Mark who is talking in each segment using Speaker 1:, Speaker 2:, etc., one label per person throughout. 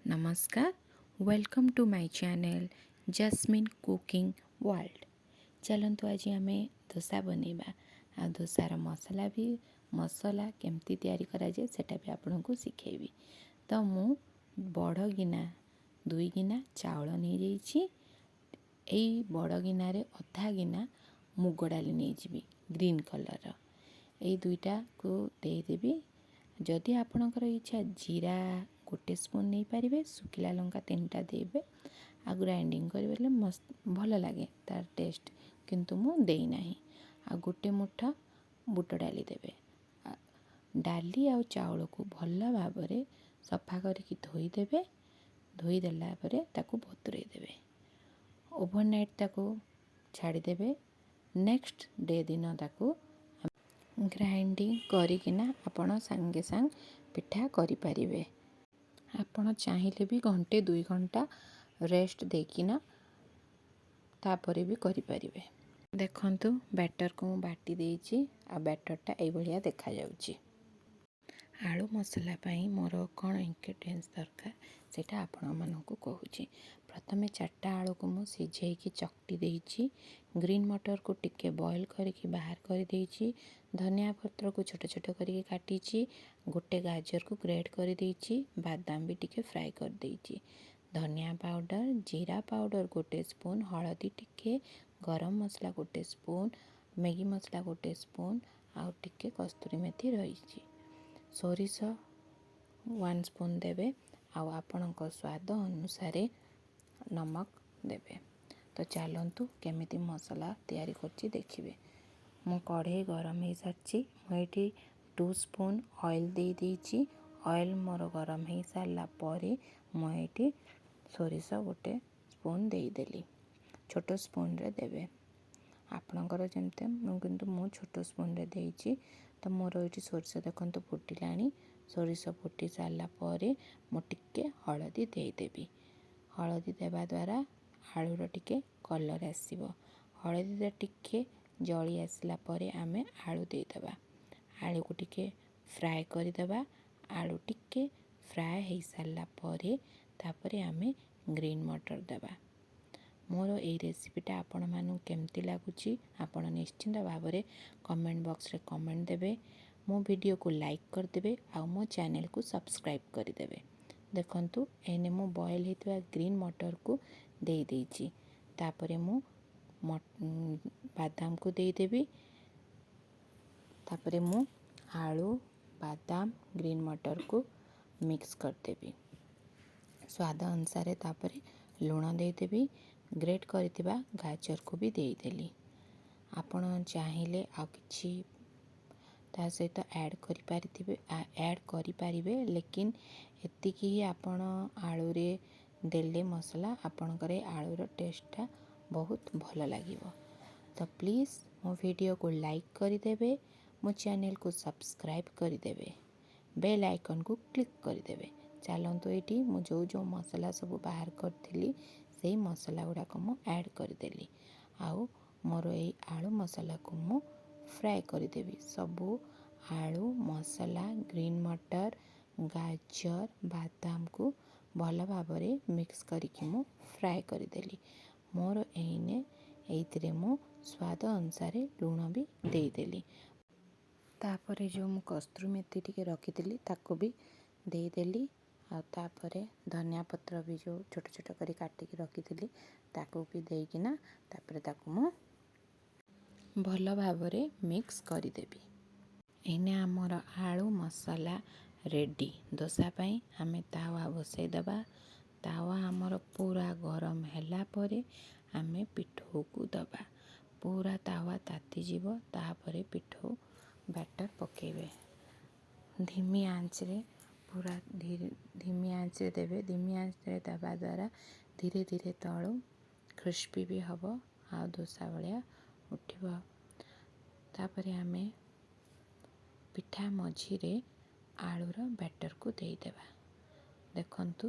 Speaker 1: नमस्कार। Welcome to my channel Jasmin cooking world. चलतु आज आम दोसा बनैबा आ दोसार मसला केमती तैयारी करा जाए सेटा भी आपन को सिखेबी। तो मु बड़ गिना 2 गिना चाउल नहीं जाइछि। एई बड़ गिना रे अधा गिना मुग डाली नहीं जीवी ग्रीन कलर। एई दुईटा को दे देबी। जदि आपणकर इच्छा जीरा 1 स्पून नहीं पारे, सुखिला लंका 3टा देबे आ ग्राइंडिंग करें मस्त भल लगे तार टेस्ट, किंतु मु देई नाही। आ 1 मुठा बुट डाली देबे। डाली आ चाउल को भल भाव सफा करके धोईदेवे। धोईदेला ताकू बतुरई देवे। ओवरनाइट ताकू छाड़ीदेवे। नेक्स्ट डे दिन ताकू ग्राइंडिंग करिकिना आपण सांगे सांग पिठा करि परिबे। आपण चाहिए भी घंटे 2 घंटा रेस्ट देकिना तापरे भी करि परिबे। देखंतु बैटर को बाटी देइछि आ बैटरटा एई भलिया देखा जाउछि। आलू मसला पाई मोर कौन इंग्रेडिएंट्स दरकार सेटा आपण मानकु कहूछि। प्रथमे 4टा आलू को मु सिझेइकी चकटी देइछि। ग्रीन मटर को टिके बॉईल करके बाहर कर देइछि। धनिया पत्र को छोट छोट करके काटिछि। 1 गाजर को ग्रेट कर देइछि। बादाम भी टिके फ्राई कर देइछि। धनिया पाउडर, जीरा पाउडर 1 स्पून, हळदी टिके, गरम मसला 1 स्पून, मैगी मसला 1 स्पून आ टिके कस्तूरी मेथी रहिछि। सोरिष 1 स्पून देवे आ आपणक स्वाद अनुसार नमक देवे। तो चलतु केमिति मसला तैयारी करछि देखिबे। मु कढ़ई गरम हो सारी मुझे 2 स्पून ऑयल दे देइछि। ऑयल मोर गरम हो सारा पर मुझे सोरिष 1 स्पून देदेली। छोट स्पून रे देवे आपणकर जमते किंतु मु छोट स्पून रे देइछि। तो मोर ये सोरिष देखंतु फुटिलाणी। सोरिष फुटी सारा पर मु टिके हळदी देदेवी। हळदी देवा द्वारा आलूर टिके कलर आसीबो। हळदी टिके जली आसला परे आमे आलू देदेबा। आलू को टिके फ्राए करदेबा। आलू टिके फ्राए हो सारा परे तापरे आमे ग्रीन मटर देबा। मोर ये रेसिपीटा आपण मानु केमती लागुची आपण निश्चिंत भाव में कमेंट बॉक्स रे कमेंट देबे। मो वीडियो को लाइक कर देबे आ मो चैनल को सब्सक्राइब कर देबे। देखंतु एने मो बॉईल हेतुआ ग्रीन मटर को दे देइछि। तापरे मु बादाम को दे देबी। तापरे मु आलू, बादाम, ग्रीन मटर को मिक्स कर देबी। स्वाद अनुसार तापरे लूण दे देबी। ग्रेट करथिबा गाजर को भी दे देली। आपण चाहिए आ किछि ता सहित ऐड करि पारिबे, लेकिन एतिकी ही आपण आलू रे देले मसला आपणकर आलूर टेस्टटा बहुत भल लागिबो। तो प्लीज़ मो वीडियो को लाइक करदेवे। मो चैनल को सब्सक्राइब करदेवे। बेल आइकन को क्लिक करदेवे। चलतु ये मु जो जो मसला सब बाहर करी से मसला गुड़ाक मु ऐड करदेली। आउ मोर ये आलू मसला को मु फ्राए करदेवी। सबू आलू मसला, ग्रीन मटर, गाजर, बादाम को भल भाव मिक्स करके मु फ्राए करदेली। मोर एने एइतरे मु स्वाद अनुसार लूण भी देदेली। तापरे जो मु कस्तूरी मेथी टिके रखी ताको भी देदेली। आ तापरे धनिया पत्र भी जो छोट छोट करी काटिकी रखी ताको भी देकिना तापरे ताको मु भल भाव मिक्स करदेवी। एने आमर आलू मसला रेडी। दोसा पाई आमे तावा बसई दबा। तावा आमर पूरा गरम हैला परे आमे पिठो को दबा। पूरा तावा ताती जीवो तापरे पिठो बैटर पकेबे। धीमी आंच रे पूरा धीमी आंच रे देबे। धीमी आंच रे दबा द्वारा धीरे धीरे तळु क्रिस्पी भी हबो आ दोसा भलिया उठिबो। तापरे आमे पिठा मझिरे आलूर बैटर को दे देबा। देखंतु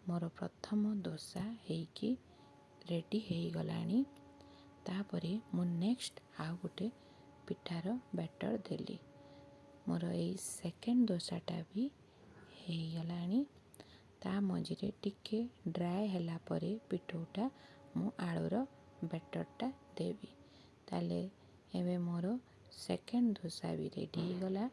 Speaker 1: मोर प्रथम दोसा हेकी रेडी हे गलानी। तापरे मु नेक्स्ट आ गोटे पिठार बैटर देली। मोर ए सेकेंड दोसाटा भी हे गलानी। ତା ମଝିରେ ଟିକେ ଡ୍ରାଏ ହେଲା ପରେ ପିଠଉଟା ମୁଁ ଆଳୁର ବ୍ୟାଟରଟା ଦେବି। ତାହେଲେ ଏବେ ମୋର ସେକେଣ୍ଡ ଦୋସା ବି ରେଡ଼ି ହେଇଗଲା।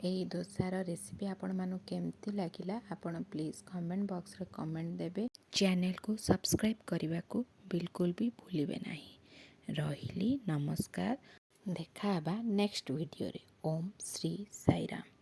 Speaker 1: ଏହି ଦୋସାର ରେସିପି ଆପଣମାନଙ୍କୁ କେମିତି ଲାଗିଲା ଆପଣ ପ୍ଲିଜ୍ କମେଣ୍ଟ ବକ୍ସରେ କମେଣ୍ଟ ଦେବେ। ଚ୍ୟାନେଲକୁ ସବସ୍କ୍ରାଇବ୍ କରିବାକୁ ବିଲକୁଲ ବି ଭୁଲିବେ ନାହିଁ। ରହିଲି ନମସ୍କାର। ଦେଖା ହେବା ନେକ୍ସଟ ଭିଡ଼ିଓରେ। ଓମ୍ ଶ୍ରୀ ସାଇରାମ।